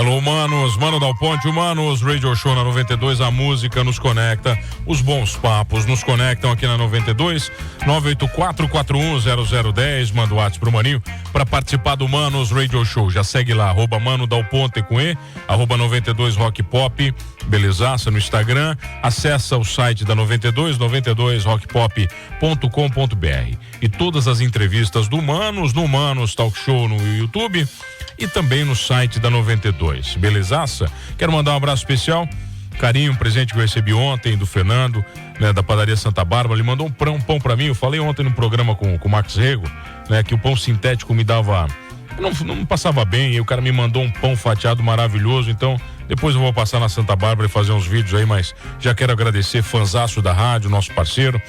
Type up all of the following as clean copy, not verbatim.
Alô, manos, Mano Dal Ponte, Humanos, Radio Show na 92, a música nos conecta, os bons papos nos conectam aqui na 92, 984-410010, manda o WhatsApp pro Maninho para participar do Manos Radio Show. Já segue lá, @Mano Dal Ponte com E, @92 Rock Pop, belezaça no Instagram, acessa o site da 92rockpop.com.br e todas as entrevistas do Manos, no Manos Talk Show no YouTube e também no site da 92, belezaça? Quero mandar um abraço especial, carinho, um presente que eu recebi ontem do Fernando, né, da padaria Santa Bárbara. Ele mandou um pão pra mim. Eu falei ontem no programa com o Max Rego, né, que o pão sintético me dava, não passava bem, e o cara me mandou um pão fatiado maravilhoso. Então depois eu vou passar na Santa Bárbara e fazer uns vídeos aí, mas já quero agradecer, fanzaço da rádio, nosso parceiro,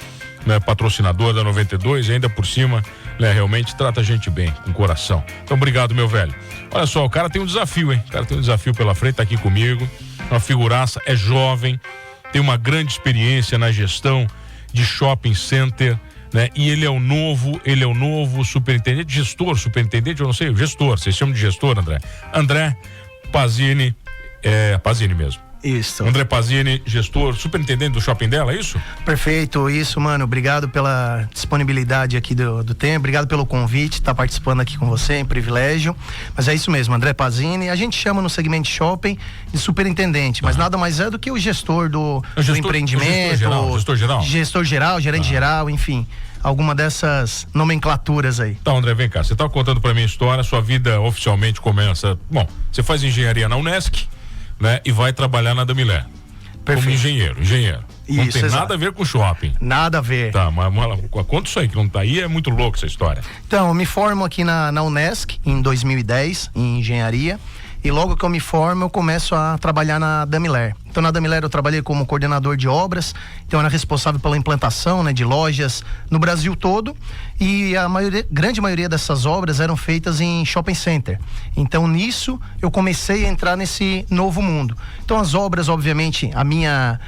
né, patrocinador da 92, e ainda por cima, né, realmente trata a gente bem, com coração. Então obrigado, meu velho. Olha só, o cara tem um desafio, hein? O cara tem um desafio pela frente, tá aqui comigo, uma figuraça, é jovem, tem uma grande experiência na gestão de shopping center, né? E ele é o novo superintendente, superintendente, eu não sei, gestor, vocês chamam de gestor, André Pazini, Pazini mesmo. Isso. André Pazini, gestor, superintendente do shopping dela, é isso? Perfeito, isso, mano. Obrigado pela disponibilidade aqui do tempo, obrigado pelo convite, estar participando aqui com você, é um privilégio. Mas é isso mesmo, André Pazini. A gente chama no segmento de shopping de superintendente, mas nada mais é do que o gestor do empreendimento. Gestor geral, gerente geral, enfim. Alguma dessas nomenclaturas aí. Então, André, vem cá, você tá contando pra mim a história, sua vida oficialmente começa, bom, você faz engenharia na Unesc, né? E vai trabalhar na Damiler. Perfeito. Como engenheiro. Isso, não tem nada a ver com shopping. Nada a ver. Tá, mas conta isso aí, que não tá aí, é muito louco essa história. Então, eu me formo aqui na Unesc em 2010, em engenharia, e logo que eu me formo, eu começo a trabalhar na Damiler. Então, na Damiler eu trabalhei como coordenador de obras, então eu era responsável pela implantação, né, de lojas no Brasil todo, e a grande maioria dessas obras eram feitas em shopping center. Então, nisso, eu comecei a entrar nesse novo mundo. Então, as obras, obviamente, a minha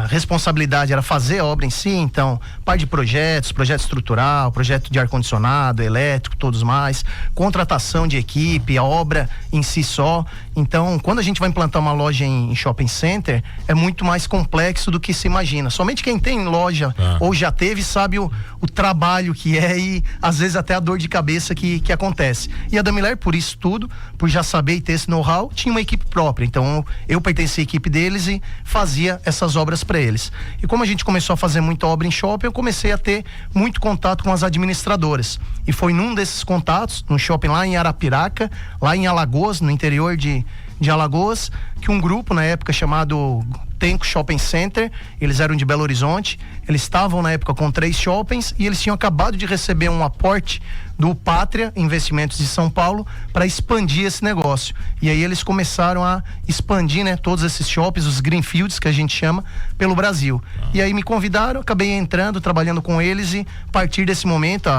responsabilidade era fazer a obra em si, então, parte de projeto estrutural, projeto de ar-condicionado, elétrico, todos mais, contratação de equipe, a obra em si só. Então, quando a gente vai implantar uma loja em shopping center, é muito mais complexo do que se imagina. Somente quem tem loja ou já teve sabe o trabalho que é e às vezes até a dor de cabeça que acontece. E a Damiler, por isso tudo, por já saber e ter esse know-how, tinha uma equipe própria. Então eu pertencia à equipe deles e fazia essas obras para eles. E como a gente começou a fazer muita obra em shopping, eu comecei a ter muito contato com as administradoras. E foi num desses contatos, num shopping lá em Arapiraca, lá em Alagoas, no interior de Alagoas, que um grupo na época chamado Tenco Shopping Center, eles eram de Belo Horizonte, eles estavam na época com 3 shoppings e eles tinham acabado de receber um aporte do Pátria Investimentos de São Paulo para expandir esse negócio. E aí eles começaram a expandir, né, todos esses shoppings, os greenfields que a gente chama, pelo Brasil. E aí me convidaram, acabei entrando, trabalhando com eles, e a partir desse momento,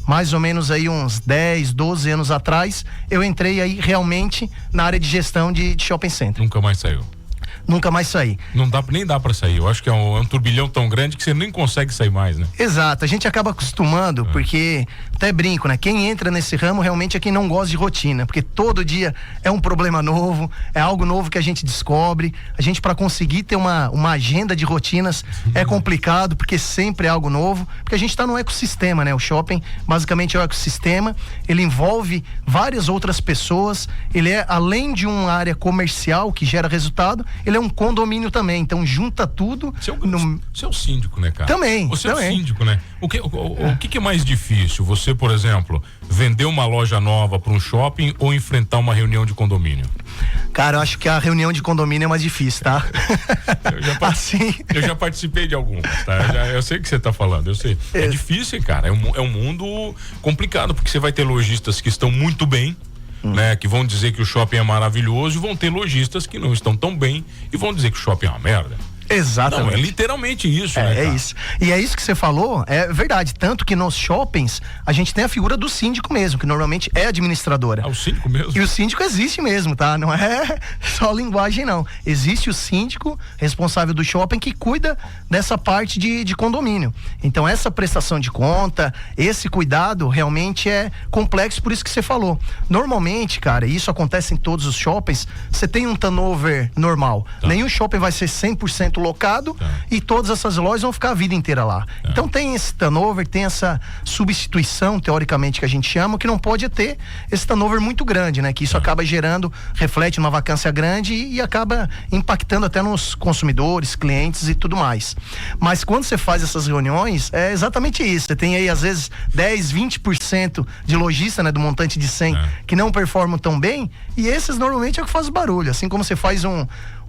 mais ou menos aí uns 10, 12 anos atrás, eu entrei aí realmente na área de gestão de shopping center. Nunca mais saiu? Nunca mais saí. Nem dá pra sair. Eu acho que é um turbilhão tão grande que você nem consegue sair mais, né? Exato. A gente acaba acostumando, porque até brinco, né? Quem entra nesse ramo realmente é quem não gosta de rotina, porque todo dia é um problema novo, é algo novo que a gente descobre. A gente, para conseguir ter uma agenda de rotinas é complicado, porque sempre é algo novo, porque a gente tá num ecossistema, né? O shopping basicamente é o ecossistema, ele envolve várias outras pessoas, ele é, além de uma área comercial que gera resultado, ele é um condomínio também, então junta tudo. Você é o síndico, né, cara? Também. Você é o síndico, né? O que é mais difícil? Você, por exemplo, vender uma loja nova para um shopping ou enfrentar uma reunião de condomínio? Cara, eu acho que a reunião de condomínio é mais difícil, tá? Eu já participei de algumas, tá? Eu sei o que você tá falando, eu sei. É difícil, cara. É um mundo complicado, porque você vai ter lojistas que estão muito bem, né, que vão dizer que o shopping é maravilhoso, e vão ter lojistas que não estão tão bem e vão dizer que o shopping é uma merda. Exatamente. Não, é literalmente isso, né, É cara? isso. E é isso que você falou, é verdade. Tanto que nos shoppings, a gente tem a figura do síndico mesmo, que normalmente é administradora. É o síndico mesmo? E o síndico existe mesmo, tá? Não é só linguagem, não. Existe o síndico responsável do shopping que cuida dessa parte de condomínio. Então, essa prestação de conta, esse cuidado realmente é complexo, por isso que você falou. Normalmente, cara, e isso acontece em todos os shoppings, você tem um turnover normal. Tá. Nenhum shopping vai ser 100% locado, tá, e todas essas lojas vão ficar a vida inteira lá. Tá. Então, tem esse turnover, tem essa substituição, teoricamente, que a gente chama, que não pode ter esse turnover muito grande, né? Que isso acaba gerando, reflete uma vacância grande e acaba impactando até nos consumidores, clientes e tudo mais. Mas quando você faz essas reuniões, é exatamente isso. Você tem aí, às vezes, 10, 20% de lojista, né? Do montante de 100 que não performam tão bem, e esses normalmente é o que faz barulho. Assim como você faz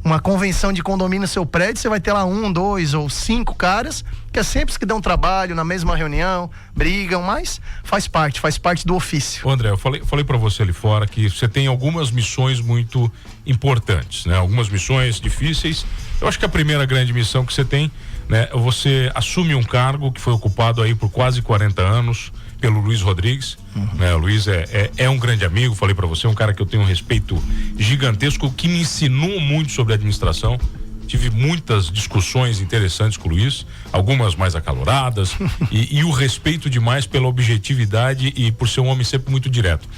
uma convenção de condomínio no seu prédio, você vai ter lá 1, 2 ou 5 caras, que é sempre os que dão trabalho na mesma reunião, brigam, mas faz parte do ofício. Ô André, eu falei para você ali fora que você tem algumas missões muito importantes, né? Algumas missões difíceis. Eu acho que a primeira grande missão que você tem, né? Você assume um cargo que foi ocupado aí por quase 40 anos pelo Luiz Rodrigues, né? O Luiz é um grande amigo, falei para você, um cara que eu tenho um respeito gigantesco, que me ensinou muito sobre administração. Tive muitas discussões interessantes com o Luiz, algumas mais acaloradas, e o respeito demais pela objetividade e por ser um homem sempre muito direto.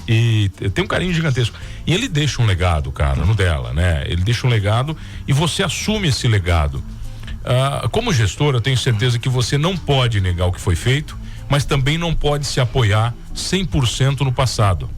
E tem um carinho gigantesco. E ele deixa um legado, cara, no dela, né? Ele deixa um legado e você assume esse legado. Como gestor, eu tenho certeza que você não pode negar o que foi feito, mas também não pode se apoiar 100% no passado.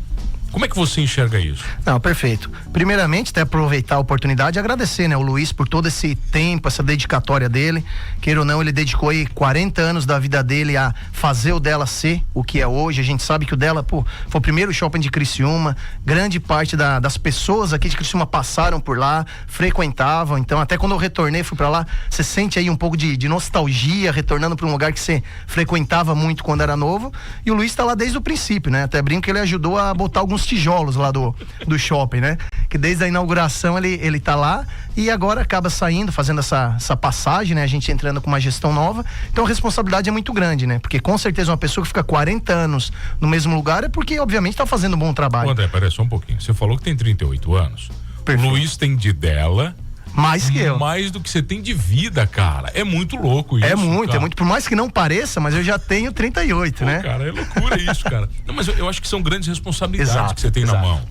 Como é que você enxerga isso? Não, perfeito. Primeiramente, até aproveitar a oportunidade e agradecer, né, o Luiz por todo esse tempo, essa dedicatória dele. Queira ou não, ele dedicou aí 40 anos da vida dele a fazer o dela ser o que é hoje. A gente sabe que o dela, foi o primeiro shopping de Criciúma. Grande parte das pessoas aqui de Criciúma passaram por lá, frequentavam. Então, até quando eu retornei, fui pra lá, você sente aí um pouco de nostalgia, retornando pra um lugar que você frequentava muito quando era novo. E o Luiz tá lá desde o princípio, né? Até brinco que ele ajudou a botar alguns tijolos lá do shopping, né? Que desde a inauguração ele tá lá e agora acaba saindo, fazendo essa passagem, né? A gente entrando com uma gestão nova. Então a responsabilidade é muito grande, né? Porque com certeza uma pessoa que fica 40 anos no mesmo lugar é porque obviamente tá fazendo um bom trabalho. Ô André, peraí só um pouquinho. Você falou que tem 38 anos. Perfeito. O Luiz tem de dela mais que eu. Mais do que você tem de vida, cara. É muito louco isso. É muito, cara. é muito. Por mais que não pareça, mas eu já tenho 38, Pô, né? Cara, é loucura isso, cara. Não, mas eu acho que são grandes responsabilidades Exato, que você tem na mão.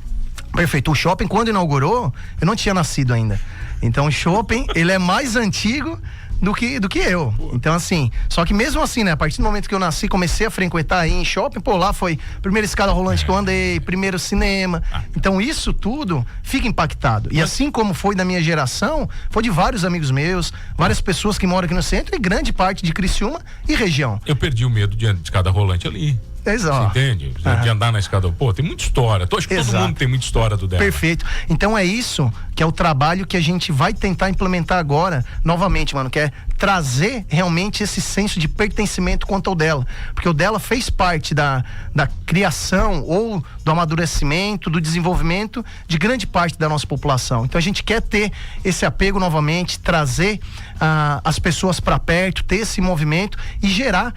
Perfeito. O shopping, quando inaugurou, eu não tinha nascido ainda. Então o shopping, ele é mais antigo do que eu. Então assim, só que mesmo assim, né, a partir do momento que eu nasci, comecei a frequentar aí em shopping, lá foi a primeira escada rolante que eu andei, primeiro cinema. Então isso tudo fica impactado. E assim como foi da minha geração, foi de vários amigos meus, várias pessoas que moram aqui no centro e grande parte de Criciúma e região. Eu perdi o medo de escada rolante ali. Exato. Você entende? De andar na escada. Pô, tem muita história. Acho que todo mundo tem muita história do dela. Perfeito. Então é isso que é o trabalho que a gente vai tentar implementar agora, novamente, mano, que é trazer realmente esse senso de pertencimento quanto ao dela. Porque o dela fez parte da criação ou do amadurecimento, do desenvolvimento de grande parte da nossa população. Então a gente quer ter esse apego novamente, trazer as pessoas para perto, ter esse movimento e gerar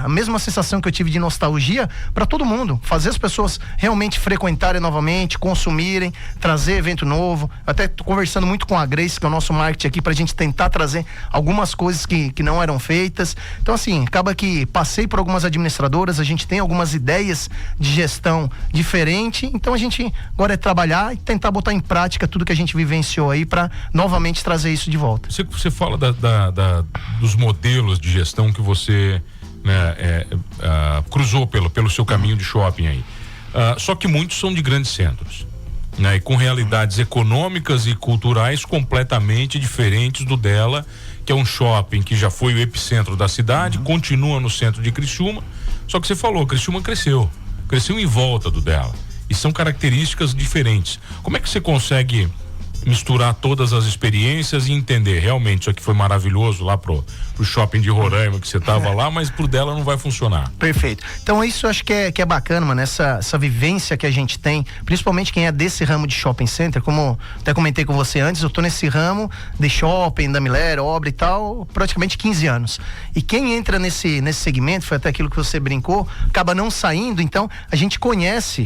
a mesma sensação que eu tive de nostalgia para todo mundo, fazer as pessoas realmente frequentarem novamente, consumirem, trazer evento novo. Até tô conversando muito com a Grace, que é o nosso marketing aqui, pra gente tentar trazer algumas coisas que não eram feitas. Então assim, acaba que passei por algumas administradoras, a gente tem algumas ideias de gestão diferente, então a gente agora é trabalhar e tentar botar em prática tudo que a gente vivenciou aí para novamente trazer isso de volta. Você fala dos modelos de gestão que você, né, cruzou pelo seu caminho de shopping aí. Só que muitos são de grandes centros, né, e com realidades econômicas e culturais completamente diferentes do dela, que é um shopping que já foi o epicentro da cidade, continua no centro de Criciúma, só que você falou, Criciúma cresceu em volta do dela, e são características diferentes. Como é que você consegue misturar todas as experiências e entender realmente isso aqui foi maravilhoso lá pro shopping de Roraima que você tava lá, mas pro dela não vai funcionar. Perfeito. Então isso eu acho que é bacana, mano, essa vivência que a gente tem, principalmente quem é desse ramo de shopping center, como até comentei com você antes, eu tô nesse ramo de shopping, da Miller, obra e tal, praticamente 15 anos. E quem entra nesse segmento, foi até aquilo que você brincou, acaba não saindo, então a gente conheço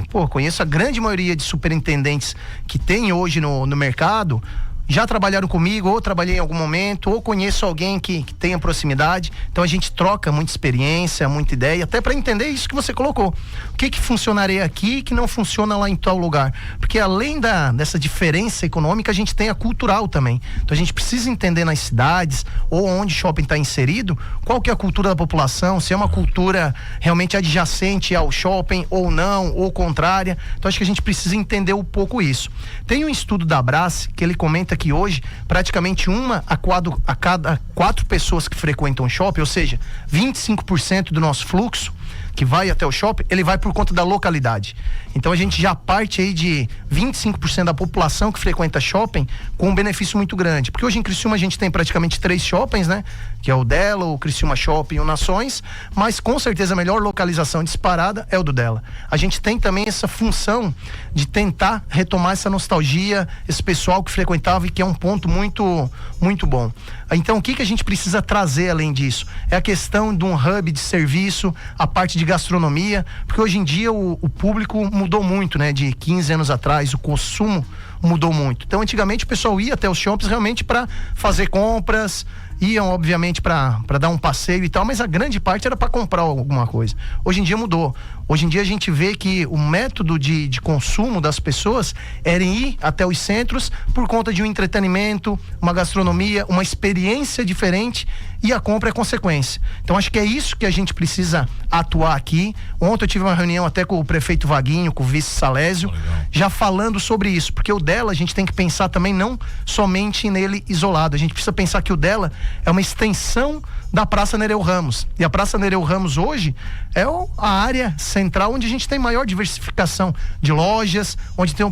a grande maioria de superintendentes que tem hoje no mercado, já trabalharam comigo, ou trabalhei em algum momento, ou conheço alguém que tenha proximidade. Então a gente troca muita experiência, muita ideia, até para entender isso que você colocou. O que funcionaria aqui que não funciona lá em tal lugar? Porque além dessa diferença econômica, a gente tem a cultural também. Então a gente precisa entender nas cidades, ou onde o shopping está inserido, qual que é a cultura da população, se é uma cultura realmente adjacente ao shopping ou não, ou contrária. Então acho que a gente precisa entender um pouco isso. Tem um estudo da Brás que ele comenta que hoje praticamente uma a cada 4 pessoas que frequentam o shopping, ou seja, 25% do nosso fluxo que vai até o shopping, ele vai por conta da localidade. Então a gente já parte aí de 25% da população que frequenta shopping com um benefício muito grande, porque hoje em Criciúma a gente tem praticamente 3 shoppings, né? Que é o Dela, o Criciúma Shopping e o Nações, mas com certeza a melhor localização disparada é o do Dela. A gente tem também essa função de tentar retomar essa nostalgia, esse pessoal que frequentava e que é um ponto muito, muito bom. Então o que a gente precisa trazer além disso? É a questão de um hub de serviço, a parte de gastronomia, porque hoje em dia o público mudou muito, né? De 15 anos atrás, o consumo mudou muito. Então antigamente o pessoal ia até os shoppings realmente para fazer compras, iam obviamente para dar um passeio e tal, mas a grande parte era para comprar alguma coisa. Hoje em dia mudou. Hoje em dia a gente vê que o método de consumo das pessoas era ir até os centros por conta de um entretenimento, uma gastronomia, uma experiência diferente, e a compra é consequência. Então acho que é isso que a gente precisa atuar aqui. Ontem eu tive uma reunião até com o prefeito Vaguinho, com o vice Salésio, já falando sobre isso, porque o dela a gente tem que pensar também não somente nele isolado, a gente precisa pensar que o dela é uma extensão da Praça Nereu Ramos, e a Praça Nereu Ramos hoje é a área central onde a gente tem maior diversificação de lojas, onde tem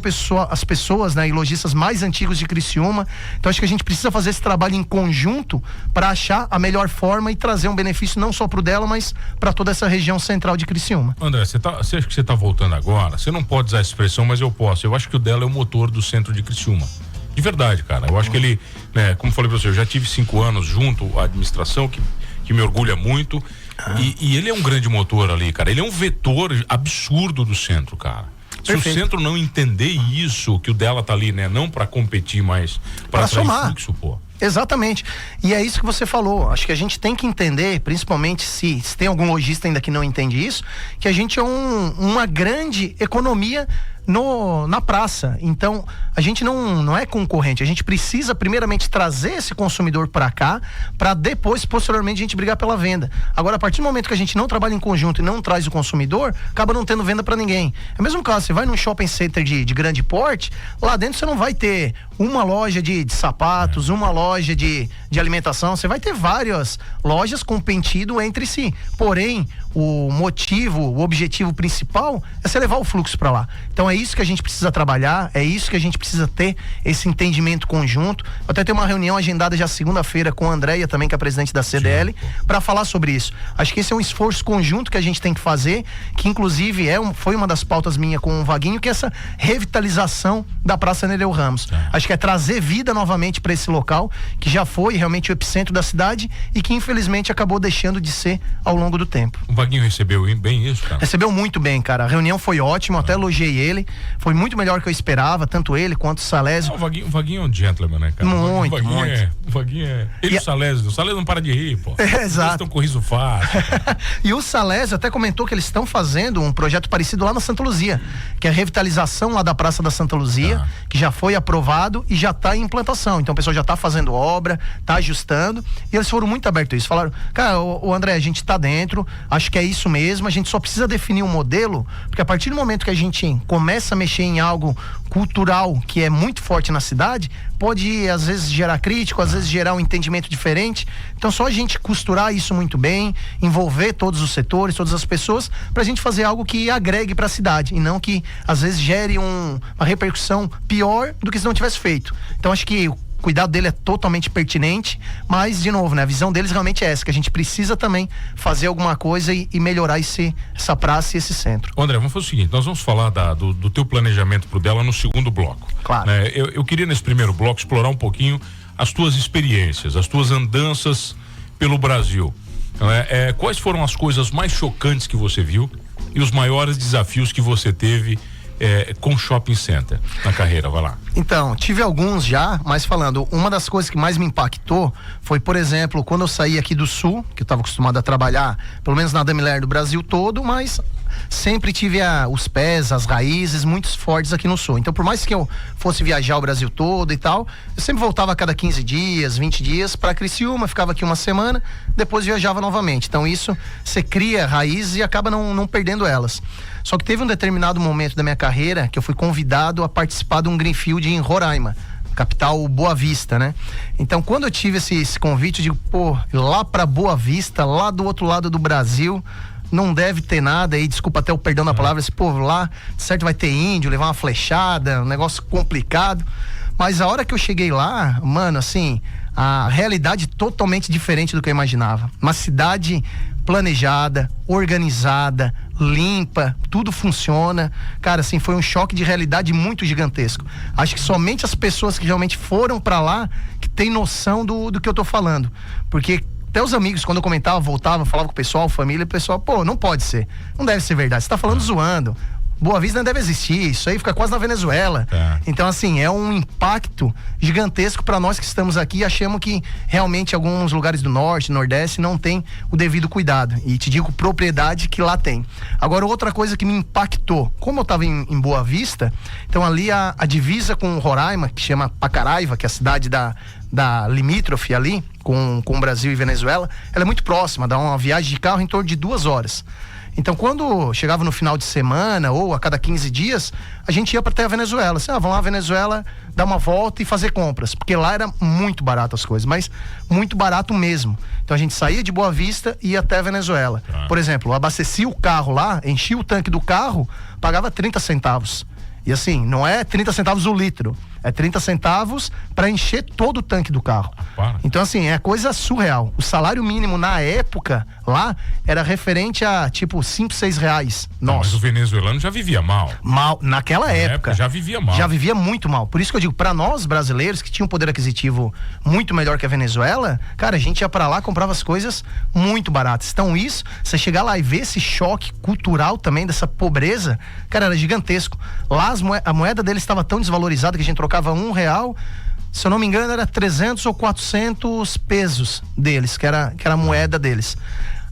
as pessoas, né, e lojistas mais antigos de Criciúma. Então acho que a gente precisa fazer esse trabalho em conjunto para achar a melhor forma e trazer um benefício não só pro dela, mas para toda essa região central de Criciúma. André, você acha que você tá voltando agora? Você não pode usar a expressão, mas eu posso. Eu acho que o dela é o motor do centro de Criciúma. De verdade, cara. Eu acho que ele, né, como falei pra você, eu já tive 5 anos junto à administração, que me orgulha muito. E ele é um grande motor ali, cara. Ele é um vetor absurdo do centro, cara. Perfeito. Se o centro não entender isso, que o dela tá ali, né? Não para competir, mas para somar fluxo, pô. Exatamente. E é isso que você falou. Acho que a gente tem que entender, principalmente se tem algum lojista ainda que não entende isso, que a gente é uma grande economia na praça. Então a gente não é concorrente, a gente precisa primeiramente trazer esse consumidor para cá, para depois, posteriormente, a gente brigar pela venda. Agora, a partir do momento que a gente não trabalha em conjunto e não traz o consumidor, acaba não tendo venda para ninguém. É o mesmo caso, você vai num shopping center de grande porte, lá dentro você não vai ter uma loja de sapatos, uma loja de alimentação, você vai ter várias lojas competindo entre si, porém o objetivo principal é você levar o fluxo para lá. Então é isso que a gente precisa trabalhar, é isso que a gente precisa ter, esse entendimento conjunto. Eu até tenho uma reunião agendada já segunda-feira com a Andréia também, que é a presidente da CDL, para falar sobre isso. Acho que esse é um esforço conjunto que a gente tem que fazer, que inclusive foi uma das pautas minha com o Vaguinho, que é essa revitalização da Praça Nereu Ramos. Acho que é trazer vida novamente para esse local, que já foi realmente o epicentro da cidade e que infelizmente acabou deixando de ser ao longo do tempo. O Vaguinho recebeu bem isso, cara? Recebeu muito bem, cara. A reunião foi ótima, até elogiei ele. Foi muito melhor que eu esperava, tanto ele quanto o Salésio. O Vaguinho é um gentleman, né, cara? Muito. O Vaguinho é... Ele e o Salésio não para de rir, pô. Exato. Eles estão com riso fácil. E o Salésio até comentou que eles estão fazendo um projeto parecido lá na Santa Luzia, que é a revitalização lá da Praça da Santa Luzia, que já foi aprovado e já está em implantação. Então o pessoal já está fazendo obra, está ajustando, e eles foram muito abertos a isso. Falaram, cara, o André, a gente está dentro, acho que é isso mesmo, a gente só precisa definir um modelo, porque a partir do momento que a gente começa a mexer em algo cultural que é muito forte na cidade, pode às vezes gerar crítico, às vezes gerar um entendimento diferente. Então só a gente costurar isso muito bem, envolver todos os setores, todas as pessoas, pra gente fazer algo que agregue pra cidade e não que às vezes gere uma repercussão pior do que se não tivesse feito. Então acho que o cuidado dele é totalmente pertinente, mas de novo, né, a visão deles realmente é essa, que a gente precisa também fazer alguma coisa e melhorar essa praça e esse centro. André, vamos fazer o seguinte, nós vamos falar do teu planejamento pro dela no segundo bloco. Claro. Né? Eu queria nesse primeiro bloco explorar um pouquinho as tuas experiências, as tuas andanças pelo Brasil. Quais foram as coisas mais chocantes que você viu e os maiores desafios que você teve com shopping center na carreira? Vai lá. Então, tive alguns já, mas falando, uma das coisas que mais me impactou foi, por exemplo, quando eu saí aqui do Sul, que eu estava acostumado a trabalhar, pelo menos na Damiler do Brasil todo, mas sempre tive os pés, as raízes muito fortes aqui no Sul. Então, por mais que eu fosse viajar o Brasil todo e tal, eu sempre voltava a cada 15 dias, 20 dias para Criciúma, ficava aqui uma semana, depois viajava novamente. Então, isso, você cria raízes e acaba não perdendo elas. Só que teve um determinado momento da minha carreira que eu fui convidado a participar de um Greenfield em Roraima, capital Boa Vista, né? Então, quando eu tive esse convite, eu digo, pô, lá pra Boa Vista, lá do outro lado do Brasil, não deve ter nada aí, desculpa até o perdão da palavra, esse povo lá, certo, vai ter índio, levar uma flechada, um negócio complicado. Mas a hora que eu cheguei lá, mano, assim, a realidade totalmente diferente do que eu imaginava. Uma cidade planejada, organizada, limpa, tudo funciona. Cara, assim, foi um choque de realidade muito gigantesco. Acho que somente as pessoas que realmente foram pra lá que tem noção do que eu tô falando. Porque até os amigos, quando eu comentava, voltava, falava com o pessoal, família, o pessoal, pô, não pode ser. Não deve ser verdade. Você tá falando zoando. Boa Vista não deve existir, isso aí fica quase na Venezuela. Então, assim, é um impacto gigantesco para nós que estamos aqui e achamos que realmente alguns lugares do norte, nordeste não tem o devido cuidado. E te digo propriedade que lá tem. Agora, outra coisa que me impactou, como eu estava em Boa Vista, então ali a divisa com Roraima, que chama Pacaraiva, que é a cidade da limítrofe ali, com Brasil e Venezuela, ela é muito próxima, dá uma viagem de carro em torno de 2 horas. Então, quando chegava no final de semana ou a cada 15 dias, a gente ia para até a Venezuela. Assim, vamos lá, Venezuela, dar uma volta e fazer compras. Porque lá era muito barato as coisas, mas muito barato mesmo. Então, a gente saía de Boa Vista e ia até a Venezuela. Por exemplo, eu abastecia o carro lá, enchia o tanque do carro, pagava 30 centavos. E assim, não é 30 centavos o litro, é 30 centavos para encher todo o tanque do carro. Então, assim, é coisa surreal. O salário mínimo na época lá era referente a tipo 5, 6 reais. Nossa. Mas o venezuelano já vivia mal. Mal, naquela época. Já vivia mal. Já vivia muito mal. Por isso que eu digo, para nós brasileiros que tinham um poder aquisitivo muito melhor que a Venezuela, cara, a gente ia para lá, comprava as coisas muito baratas. Então isso, você chegar lá e ver esse choque cultural também dessa pobreza, cara, era gigantesco. Lá a moeda deles estava tão desvalorizada que a gente trocava R$1, se eu não me engano era 300 ou 400 pesos deles, que era a moeda deles.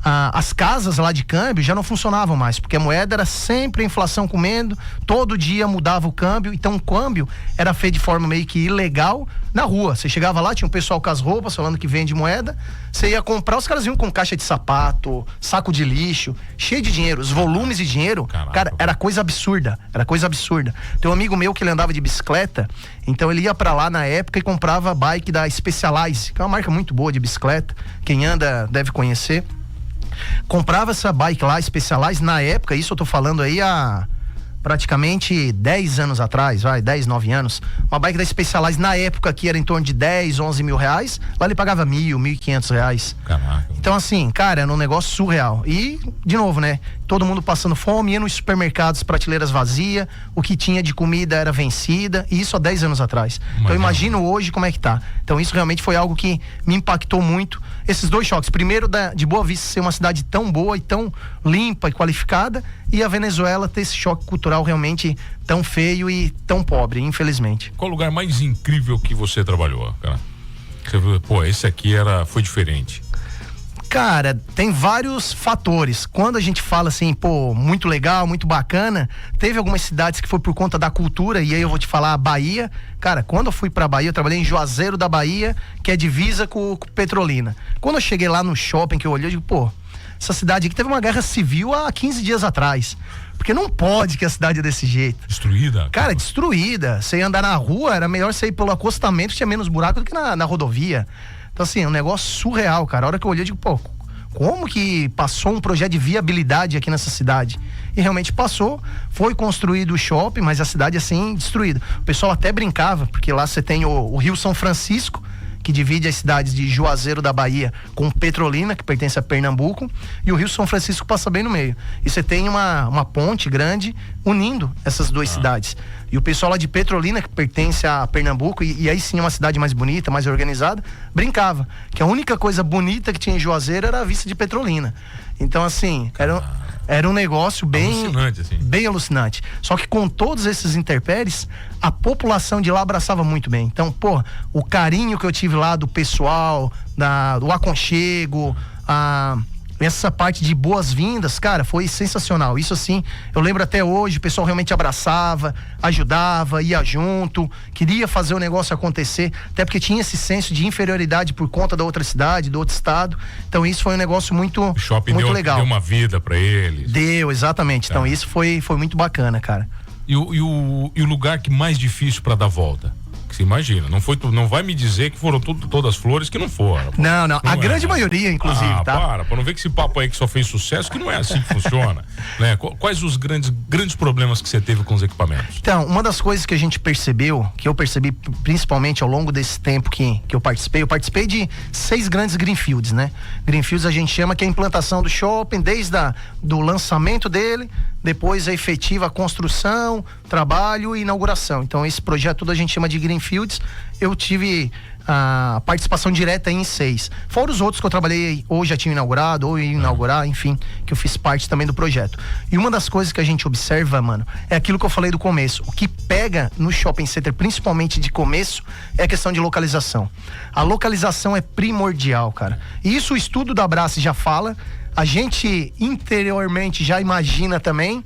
As casas lá de câmbio já não funcionavam mais, porque a moeda era sempre a inflação comendo, todo dia mudava o câmbio, então o câmbio era feito de forma meio que ilegal na rua. Você chegava lá, tinha um pessoal com as roupas falando que vende moeda, você ia comprar, os caras iam com caixa de sapato, saco de lixo, cheio de dinheiro, os volumes de dinheiro, cara, era coisa absurda, Tem um amigo meu que ele andava de bicicleta, então ele ia pra lá na época e comprava a bike da Specialized, que é uma marca muito boa de bicicleta, quem anda deve conhecer. Comprava essa bike lá, Specialized, na época, isso eu tô falando aí há praticamente 10 anos atrás, 10, 9 anos, uma bike da Specialized na época que era em torno de 10, 11 mil reais, lá ele pagava R$1.500. Caraca. Então assim, cara, era um negócio surreal. E, de novo, né, todo mundo passando fome, ia nos supermercados, prateleiras vazias, o que tinha de comida era vencida, e isso há 10 anos atrás. Então imagino hoje como é que tá. Então isso realmente foi algo que me impactou muito. Esses dois choques, primeiro de Boa Vista ser uma cidade tão boa e tão limpa e qualificada, e a Venezuela ter esse choque cultural realmente tão feio e tão pobre, infelizmente. Qual o lugar mais incrível que você trabalhou, cara? Você viu, pô, esse aqui foi diferente. Cara, tem vários fatores. Quando a gente fala assim, pô, muito legal, muito bacana, teve algumas cidades que foi por conta da cultura, e aí eu vou te falar, a Bahia. Cara, quando eu fui pra Bahia, eu trabalhei em Juazeiro da Bahia, que é divisa com Petrolina. Quando eu cheguei lá no shopping, que eu olhei, eu digo, pô, essa cidade aqui teve uma guerra civil há 15 dias atrás. Porque não pode que a cidade é desse jeito. Destruída? Cara, destruída. Você ia andar na rua, era melhor você ir pelo acostamento, tinha menos buraco do que na rodovia. Então, assim, é um negócio surreal, cara. A hora que eu olhei, eu digo, pô, como que passou um projeto de viabilidade aqui nessa cidade? E realmente passou, foi construído o shopping, mas a cidade, assim, destruída. O pessoal até brincava, porque lá você tem o Rio São Francisco, que divide as cidades de Juazeiro da Bahia com Petrolina, que pertence a Pernambuco, e o Rio São Francisco passa bem no meio. E você tem uma ponte grande unindo essas duas cidades. E o pessoal lá de Petrolina, que pertence a Pernambuco, e aí sim é uma cidade mais bonita, mais organizada, brincava que a única coisa bonita que tinha em Juazeiro era a vista de Petrolina. Então, assim, era um negócio bem alucinante, assim. Bem alucinante. Só que com todos esses intempéries, a população de lá abraçava muito bem. Então, pô, o carinho que eu tive lá do pessoal, do aconchego, essa parte de boas-vindas, cara, foi sensacional. Isso, assim, eu lembro até hoje, o pessoal realmente abraçava, ajudava, ia junto, queria fazer o negócio acontecer, até porque tinha esse senso de inferioridade por conta da outra cidade, do outro estado. Então isso foi um negócio muito, o shopping muito legal. Deu uma vida pra eles. Deu, exatamente. Então isso foi muito bacana, cara. E o lugar que mais difícil pra dar volta? Que você imagina, não vai me dizer que foram todas flores, que não foram. Não, a grande maioria, inclusive, tá? Para não ver que esse papo aí que só fez sucesso, que não é assim que funciona, né? Quais os grandes problemas que você teve com os equipamentos? Então, uma das coisas que a gente percebeu, que eu percebi principalmente ao longo desse tempo que eu participei de 6 grandes greenfields, né? Greenfields a gente chama que é a implantação do shopping, desde do lançamento dele, depois a efetiva construção, trabalho e inauguração. Então esse projeto todo a gente chama de Greenfields. Eu tive a participação direta em 6. Fora os outros que eu trabalhei ou já tinha inaugurado, ou ia inaugurar, enfim, que eu fiz parte também do projeto. E uma das coisas que a gente observa, mano, é aquilo que eu falei do começo. O que pega no shopping center, principalmente de começo, é a questão de localização. A localização é primordial, cara. E isso o estudo da Abrace já fala. A gente interiormente já imagina também,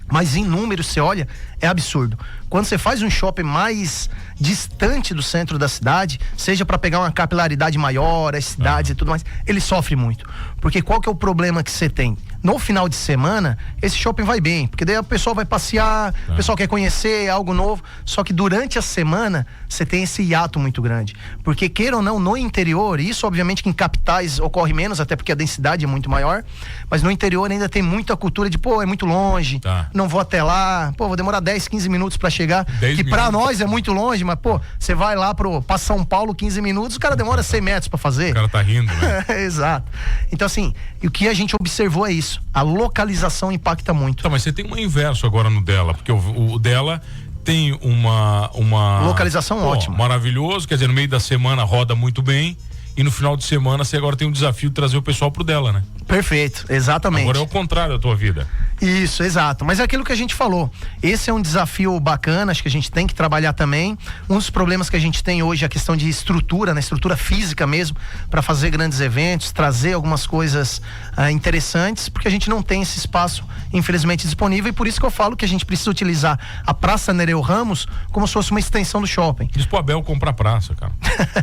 mas em números você olha, é absurdo. Quando você faz um shopping mais distante do centro da cidade, seja para pegar uma capilaridade maior, as cidades e tudo mais, ele sofre muito. Porque qual que é o problema que você tem? No final de semana, esse shopping vai bem, porque daí o pessoal vai passear, o pessoal quer conhecer algo novo, só que durante a semana você tem esse hiato muito grande. Porque queira ou não, no interior, isso obviamente que em capitais ocorre menos, até porque a densidade é muito maior, mas no interior ainda tem muita cultura de, pô, é muito longe, não vou até lá, pô, vou demorar 10, 15 minutos pra chegar, que pra nós é muito longe, mas pô, você vai lá pra São Paulo 15 minutos, o cara demora 100 metros pra fazer. O cara tá rindo, né? Exato. Então assim, e o que a gente observou é isso, a localização impacta muito. Tá, mas você tem um inverso agora no dela, porque o dela tem uma localização ótima. Maravilhoso, quer dizer, no meio da semana roda muito bem, e no final de semana você agora tem um desafio de trazer o pessoal pro dela, né? Perfeito, exatamente. Agora é o contrário da tua vida. Isso, exato. Mas é aquilo que a gente falou. Esse é um desafio bacana, acho que a gente tem que trabalhar também. Um dos problemas que a gente tem hoje é a questão de estrutura, né? Estrutura física mesmo, para fazer grandes eventos, trazer algumas coisas interessantes, porque a gente não tem esse espaço, infelizmente, disponível, e por isso que eu falo que a gente precisa utilizar a Praça Nereu Ramos como se fosse uma extensão do shopping. Diz pro Abel comprar praça, cara.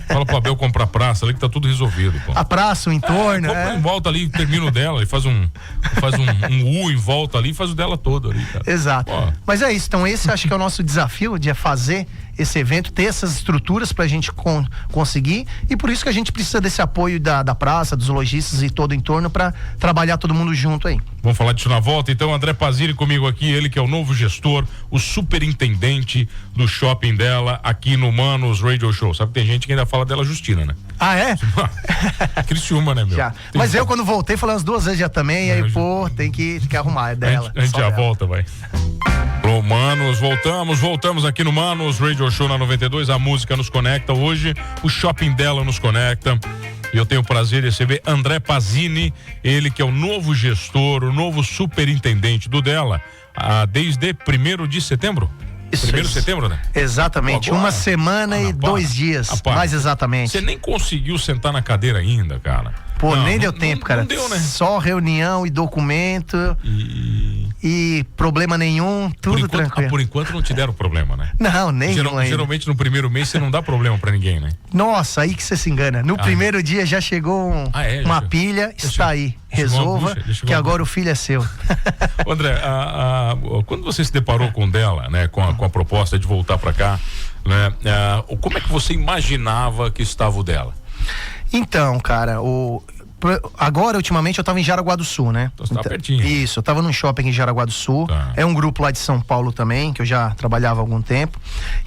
Fala pro Abel comprar praça, ali que tá tudo resolvido, pô. A praça, o entorno. Compra em volta ali, termina o dela, e faz um U em volta ali, faz o dela todo ali, cara. Exato. Pô. Mas é isso, então esse acho que é o nosso desafio, de fazer esse evento, ter essas estruturas pra gente conseguir, e por isso que a gente precisa desse apoio da praça, dos lojistas e todo o entorno pra trabalhar todo mundo junto aí. Vamos falar disso na volta, então. André Pazini comigo aqui, ele que é o novo gestor, o superintendente do shopping dela aqui no Manos Radio Show. Sabe que tem gente que ainda fala dela Justina, né? Ah, é? Criciúma, né, meu? Já. Mas eu quando voltei falei umas 2 vezes já também, aí pô, tem que arrumar, é dela. A gente já volta, vai. Pro Manos, voltamos aqui no Manos Radio Show na 92, a música nos conecta. Hoje o shopping dela nos conecta. E eu tenho o prazer de receber André Pazini, ele que é o novo gestor, o novo superintendente do dela, desde 1º de setembro? Isso, 1º de setembro, né? Exatamente, agora, 1 semana e 2 dias, mais exatamente. Você nem conseguiu sentar na cadeira ainda, cara. Pô, nem deu tempo, cara. Não deu, né? Só reunião e documento e problema nenhum, tudo tranquilo. Por enquanto não te deram problema, né? Não, nenhum ainda. Geralmente no primeiro mês você não dá problema pra ninguém, né? Nossa, aí que você se engana. No primeiro dia já chegou uma pilha, está aí. Resolva, que agora o filho é seu. André, quando você se deparou com dela, né, com a proposta de voltar pra cá, né, como é que você imaginava que estava o dela? Então, cara, agora, ultimamente, eu tava em Jaraguá do Sul, né? Então, você tá pertinho. Isso, eu tava num shopping em Jaraguá do Sul. Tá. É um grupo lá de São Paulo também, que eu já trabalhava há algum tempo.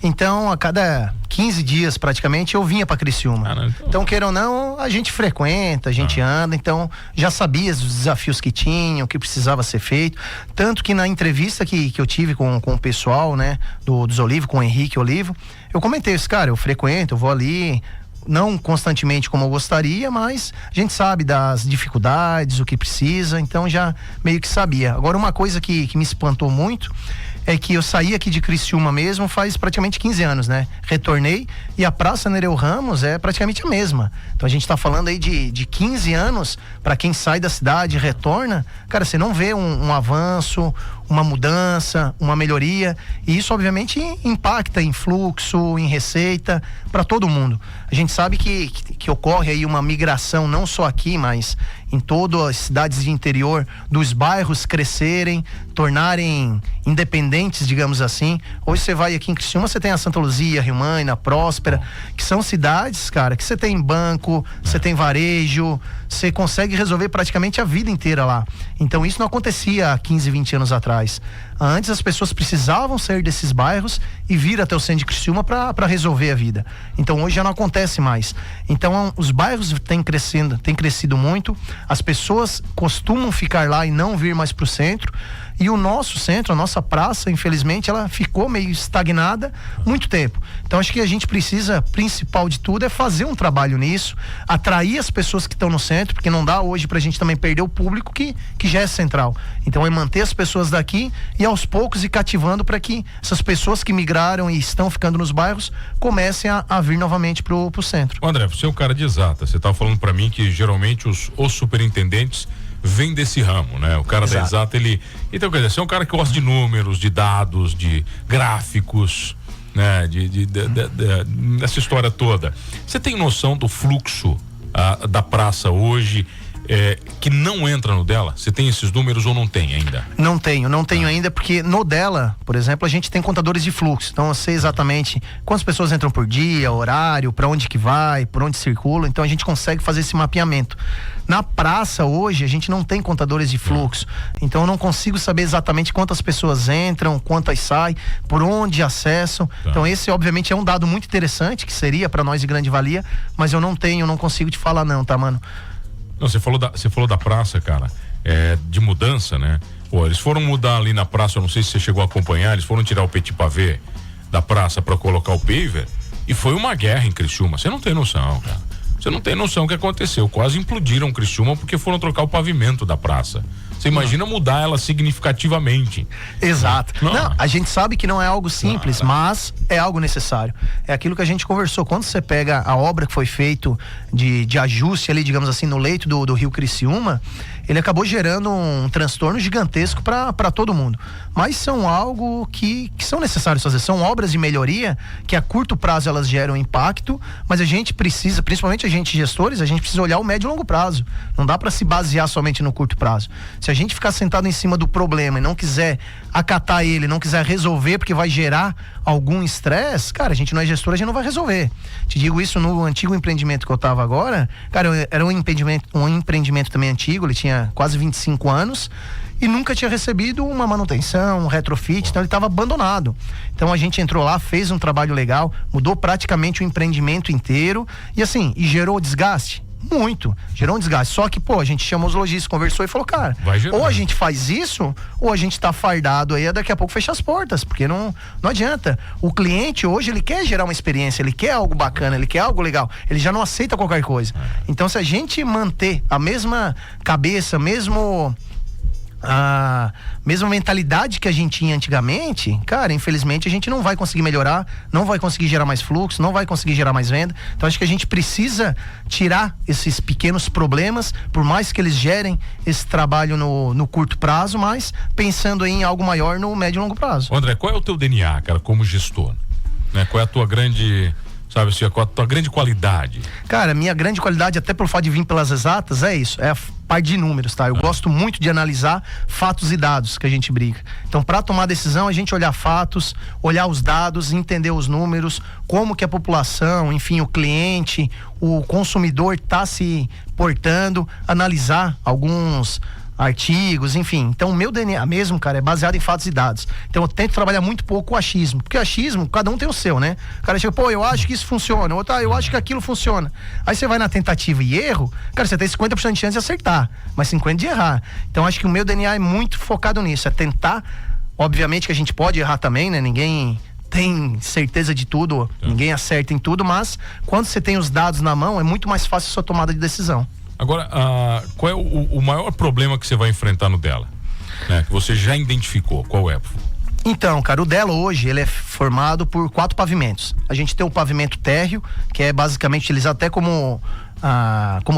Então, a cada 15 dias, praticamente, eu vinha pra Criciúma. Então, queira ou não, a gente frequenta, a gente anda. Então, já sabia os desafios que tinham, o que precisava ser feito. Tanto que na entrevista que eu tive com o pessoal, né? Dos Olivo, com o Henrique Olivo, eu comentei isso, cara, eu frequento, eu vou ali... Não constantemente como eu gostaria, mas a gente sabe das dificuldades, o que precisa, então já meio que sabia. Agora, uma coisa que me espantou muito é que eu saí aqui de Criciúma mesmo faz praticamente 15 anos, né? Retornei e a Praça Nereu Ramos é praticamente a mesma. Então a gente tá falando aí de 15 anos, para quem sai da cidade e retorna, cara, você não vê um avanço, uma mudança, uma melhoria, e isso obviamente impacta em fluxo, em receita, para todo mundo. A gente sabe que ocorre aí uma migração, não só aqui, mas em todas as cidades de interior, dos bairros crescerem, tornarem independentes, digamos assim. Hoje você vai aqui em Criciúma, você tem a Santa Luzia, Rio Maina, Próspera, que são cidades, cara, que você tem banco, você tem varejo, você consegue resolver praticamente a vida inteira lá. Então isso não acontecia há 15, 20 anos atrás. Antes as pessoas precisavam sair desses bairros e vir até o centro de Criciúma para resolver a vida. Então hoje já não acontece mais. Então os bairros têm crescido muito, as pessoas costumam ficar lá e não vir mais para o centro. E o nosso centro, a nossa praça, infelizmente, ela ficou meio estagnada muito tempo. Então acho que a gente precisa, principal de tudo, é fazer um trabalho nisso, atrair as pessoas que estão no centro, porque não dá hoje pra gente também perder o público que já é central. Então é manter as pessoas daqui e aos poucos ir cativando para que essas pessoas que migraram e estão ficando nos bairros comecem a vir novamente pro centro. André, você é um cara de exata, você estava falando para mim que geralmente os superintendentes vem desse ramo, né? O cara da exata, então, quer dizer, você é um cara que gosta de números, de dados, de gráficos, né? Dessa história toda. Você tem noção do fluxo da praça hoje, que não entra no dela? Você tem esses números ou não tem ainda? Não tenho ainda, porque no dela, por exemplo, a gente tem contadores de fluxo. Então eu sei exatamente quantas pessoas entram por dia, horário, para onde que vai, por onde circula. Então a gente consegue fazer esse mapeamento. Na praça hoje a gente não tem contadores de fluxo. Então eu não consigo saber exatamente quantas pessoas entram, quantas saem, por onde acessam. Então esse obviamente é um dado muito interessante, que seria para nós de grande valia, mas eu não consigo te falar não, tá, mano? Não, você falou da praça, cara, de mudança, né? Pô, eles foram mudar ali na praça, eu não sei se você chegou a acompanhar, eles foram tirar o petit pavé da praça para colocar o paver, e foi uma guerra em Criciúma. Você não tem noção, cara. Você não tem noção o que aconteceu. Quase implodiram Criciúma porque foram trocar o pavimento da praça. Você imagina mudar ela significativamente. Exato. Não, a gente sabe que não é algo simples, mas é algo necessário. É aquilo que a gente conversou. Quando você pega a obra que foi feito de ajuste ali, digamos assim, no leito do rio Criciúma, ele acabou gerando um transtorno gigantesco para todo mundo. Mas são algo que são necessários fazer. São obras de melhoria que a curto prazo elas geram impacto, mas a gente precisa, principalmente a gente gestores, a gente precisa olhar o médio e longo prazo. Não dá para se basear somente no curto prazo. Se a gente ficar sentado em cima do problema e não quiser acatar ele, não quiser resolver porque vai gerar algum estresse, cara, a gente não é gestor, a gente não vai resolver. Te digo isso no antigo empreendimento que eu tava agora, cara, era um empreendimento também antigo, ele tinha quase 25 anos e nunca tinha recebido uma manutenção, um retrofit, então ele estava abandonado. Então a gente entrou lá, fez um trabalho legal, mudou praticamente o empreendimento inteiro e assim, gerou desgaste? Muito, gerou um desgaste. Só que, a gente chamou os lojistas, conversou e falou, cara, ou a gente faz isso, ou a gente tá fardado aí, daqui a pouco fecha as portas, porque não adianta. O cliente hoje, ele quer gerar uma experiência, ele quer algo bacana, ele quer algo legal, ele já não aceita qualquer coisa. Então, se a gente manter a mesma cabeça, mesmo a mesma mentalidade que a gente tinha antigamente, cara, infelizmente a gente não vai conseguir melhorar, não vai conseguir gerar mais fluxo, não vai conseguir gerar mais venda. Então acho que a gente precisa tirar esses pequenos problemas, por mais que eles gerem esse trabalho no curto prazo, mas pensando em algo maior no médio e longo prazo. André, qual é o teu DNA, cara, como gestor? Né? Qual é a tua grande... Sabe assim, qual a tua grande qualidade? Cara, minha grande qualidade, até pelo fato de vir pelas exatas, é isso, é a parte de números, tá? Eu gosto muito de analisar fatos e dados, que a gente brinca. Então, para tomar decisão, a gente olhar fatos, olhar os dados, entender os números, como que a população, enfim, o cliente, o consumidor tá se portando, analisar alguns artigos, enfim. Então o meu DNA mesmo, cara, é baseado em fatos e dados. Então eu tento trabalhar muito pouco o achismo, porque o achismo, cada um tem o seu, né? O cara chega, pô, eu acho que isso funciona, outro, eu acho que aquilo funciona. Aí você vai na tentativa e erro, cara, você tem 50% de chance de acertar, mas 50% de errar. Então acho que o meu DNA é muito focado nisso, é tentar, obviamente que a gente pode errar também, né? Ninguém tem certeza de tudo, ninguém acerta em tudo, mas quando você tem os dados na mão, é muito mais fácil a sua tomada de decisão. Agora, qual é o maior problema que você vai enfrentar no dela? Né? Que você já identificou, qual é? Então, cara, o dela hoje, ele é formado por 4 pavimentos. A gente tem o pavimento térreo, que é basicamente utilizado até como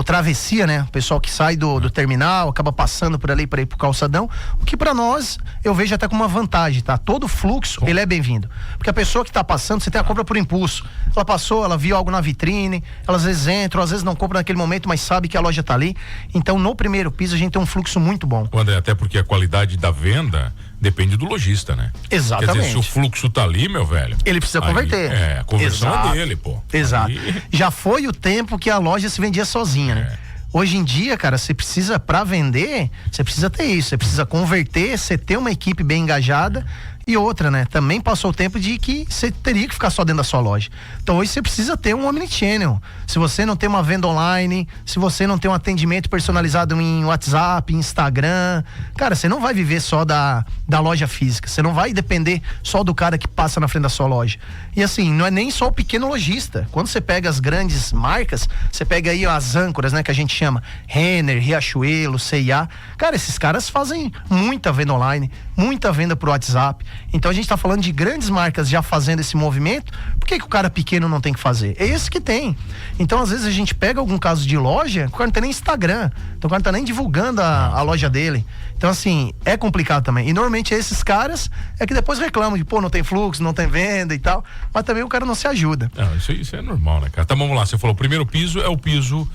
travessia, né? O pessoal que sai do terminal, acaba passando por ali para ir pro calçadão, o que para nós, eu vejo até como uma vantagem, tá? Todo fluxo, ele é bem-vindo. Porque a pessoa que tá passando, você tem a compra por impulso. Ela passou, ela viu algo na vitrine, ela às vezes entra, às vezes não compra naquele momento, mas sabe que a loja tá ali. Então, no primeiro piso, a gente tem um fluxo muito bom. André, até porque a qualidade da venda depende do lojista, né? Exatamente. Quer dizer, se o fluxo tá ali, meu velho, ele precisa converter. A conversão é dele, pô. Exato. Aí... Já foi o tempo que a loja se vendia sozinha, né? Hoje em dia, cara, você precisa, pra vender, você precisa ter isso, você precisa converter, você ter uma equipe bem engajada. E outra, né? Também passou o tempo de que você teria que ficar só dentro da sua loja. Então hoje você precisa ter um omnichannel. Se você não tem uma venda online, se você não tem um atendimento personalizado em WhatsApp, Instagram, cara, você não vai viver só da loja física. Você não vai depender só do cara que passa na frente da sua loja. E assim, não é nem só o pequeno lojista. Quando você pega as grandes marcas, você pega aí as âncoras, né? Que a gente chama Renner, Riachuelo, C&A. Cara, esses caras fazem muita venda online, muita venda pro WhatsApp. Então a gente tá falando de grandes marcas já fazendo esse movimento. Por que o cara pequeno não tem que fazer? É esse que tem. Então às vezes a gente pega algum caso de loja, o cara não tem nem Instagram, então o cara não tá nem divulgando a loja dele. Então assim, é complicado também. E normalmente esses caras é que depois reclamam de, pô, não tem fluxo, não tem venda e tal, mas também o cara não se ajuda. Não, isso é normal, né, cara? Então vamos lá, você falou, o primeiro piso é o piso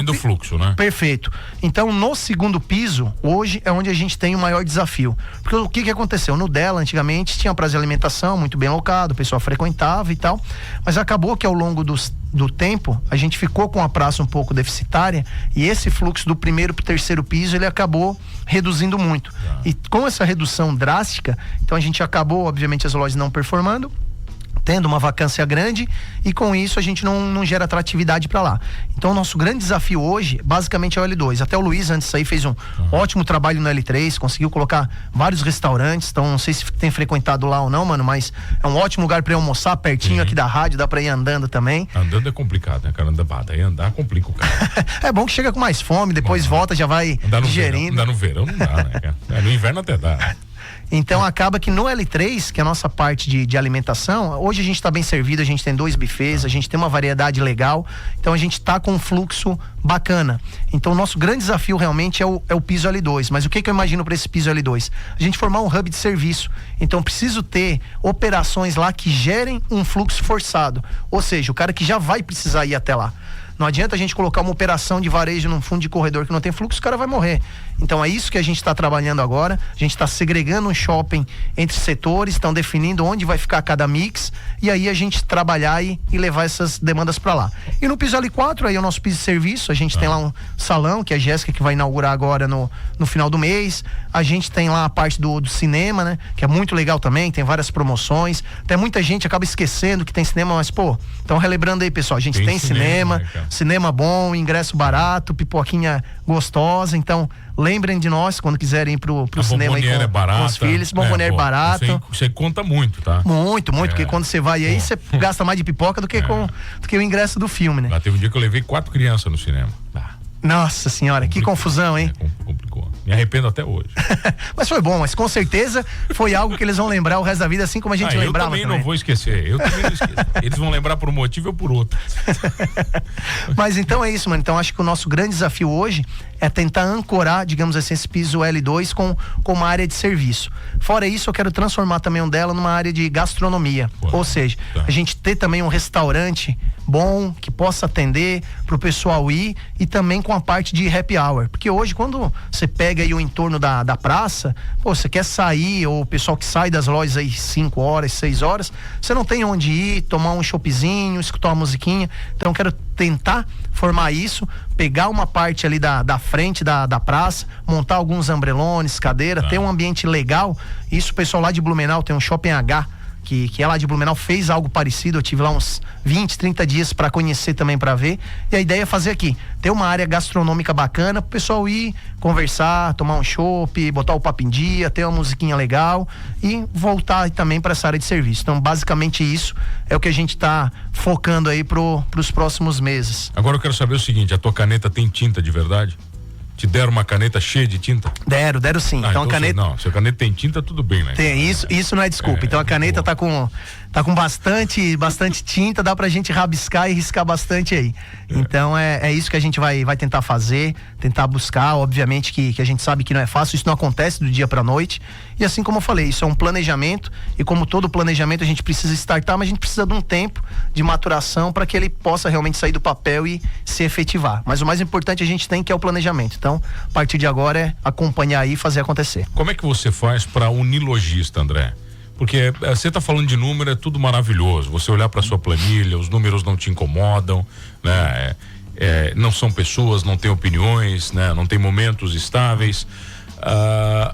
do fluxo, né? Perfeito. Então no segundo piso, hoje é onde a gente tem o maior desafio. Porque o que aconteceu? No dela, antigamente, tinha prazo de alimentação muito bem locado, o pessoal frequentava e tal, mas acabou que ao longo do tempo, a gente ficou com a praça um pouco deficitária e esse fluxo do primeiro pro terceiro piso, ele acabou reduzindo muito. E com essa redução drástica, então a gente acabou, obviamente, as lojas não performando, tendo uma vacância grande e com isso a gente não gera atratividade para lá. Então o nosso grande desafio hoje basicamente é o L2. Até o Luiz antes aí fez um ótimo trabalho no L3, conseguiu colocar vários restaurantes, então não sei se tem frequentado lá ou não, mano, mas é um ótimo lugar para ir almoçar pertinho aqui da rádio, dá para ir andando também. Andando é complicado, né, cara? Daí andar complica o cara. É bom que chega com mais fome, depois volta, já vai digerindo. Andar no verão não dá, né, cara? No inverno até dá. Então acaba que no L3, que é a nossa parte de alimentação, hoje a gente está bem servido, a gente tem 2 buffets, a gente tem uma variedade legal, então a gente está com um fluxo bacana. Então o nosso grande desafio realmente é o piso L2, mas o que eu imagino para esse piso L2? A gente formar um hub de serviço, então preciso ter operações lá que gerem um fluxo forçado, ou seja, o cara que já vai precisar ir até lá. Não adianta a gente colocar uma operação de varejo num fundo de corredor que não tem fluxo, o cara vai morrer. Então é isso que a gente está trabalhando agora. A gente está segregando um shopping entre setores, estão definindo onde vai ficar cada mix e aí a gente trabalhar e levar essas demandas para lá. E no piso L4, aí é o nosso piso de serviço, a gente tem lá um salão que a Jéssica que vai inaugurar agora no final do mês. A gente tem lá a parte do cinema, né? Que é muito legal também, tem várias promoções. Até muita gente acaba esquecendo que tem cinema, mas pô, então relembrando aí, pessoal, a gente tem cinema, né, cinema bom, ingresso barato, pipoquinha gostosa, então lembrem de nós quando quiserem ir pro cinema aí com os filhos. Bomboniere barato. Você conta muito, tá? Muito, porque quando você vai aí, você gasta mais de pipoca do que o ingresso do filme, né? Lá teve um dia que eu levei 4 crianças no cinema. Nossa senhora, que confusão, hein? Complicou. Me arrependo até hoje. Mas foi bom, mas com certeza foi algo que eles vão lembrar o resto da vida, assim como a gente lembrava. Eu também não vou esquecer, eu também não esqueço. Eles vão lembrar por um motivo ou por outro. Mas então é isso, mano. Então acho que o nosso grande desafio hoje é tentar ancorar, digamos assim, esse piso L2 com uma área de serviço. Fora isso, eu quero transformar também dela numa área de gastronomia. Ou seja, a gente ter também um restaurante bom, que possa atender pro pessoal ir, e também com a parte de happy hour. Porque hoje, quando você pega aí o entorno da praça, pô, você quer sair, ou o pessoal que sai das lojas aí 5 horas, 6 horas, você não tem onde ir, tomar um choppzinho, escutar uma musiquinha. Então eu quero tentar formar isso, pegar uma parte ali da frente da praça, montar alguns ambrelones, cadeira, ter um ambiente legal. Isso o pessoal lá de Blumenau tem um Shopping H, que é lá de Blumenau, fez algo parecido. Eu tive lá uns 20, 30 dias para conhecer também, para ver. E a ideia é fazer aqui, ter uma área gastronômica bacana pro pessoal ir, conversar, tomar um chopp, botar o papo em dia, ter uma musiquinha legal e voltar também para essa área de serviço. Então, basicamente isso é o que a gente tá focando aí pros próximos meses. Agora eu quero saber o seguinte, a tua caneta tem tinta de verdade? Te deram uma caneta cheia de tinta? Deram sim. Então a caneta... Não, se a caneta tem tinta, tudo bem, né? Tem, isso não é desculpa. Então a caneta tá com bastante tinta, dá pra gente rabiscar e riscar bastante aí. Então é isso que a gente vai tentar fazer, tentar buscar. Obviamente que a gente sabe que não é fácil, isso não acontece do dia pra noite. E assim como eu falei, isso é um planejamento, e como todo planejamento a gente precisa startar, mas a gente precisa de um tempo de maturação para que ele possa realmente sair do papel e se efetivar. Mas o mais importante a gente tem, que é o planejamento. Então, a partir de agora é acompanhar aí e fazer acontecer. Como é que você faz para unir lojista, André? Porque você está falando de número, é tudo maravilhoso. Você olhar para sua planilha, os números não te incomodam, né? Não são pessoas, não tem opiniões, né? Não tem momentos estáveis.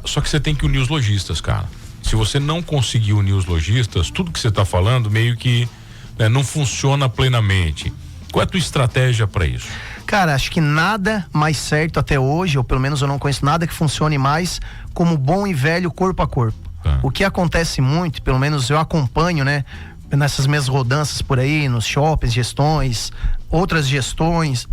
Só que você tem que unir os lojistas, cara. Se você não conseguir unir os lojistas, tudo que você está falando meio que, né, não funciona plenamente. Qual é a tua estratégia para isso? Cara, acho que nada mais certo até hoje, ou pelo menos eu não conheço nada que funcione mais como bom e velho corpo a corpo. O que acontece muito, pelo menos eu acompanho, né, nessas minhas rodanças por aí, nos shoppings, gestões, outras gestões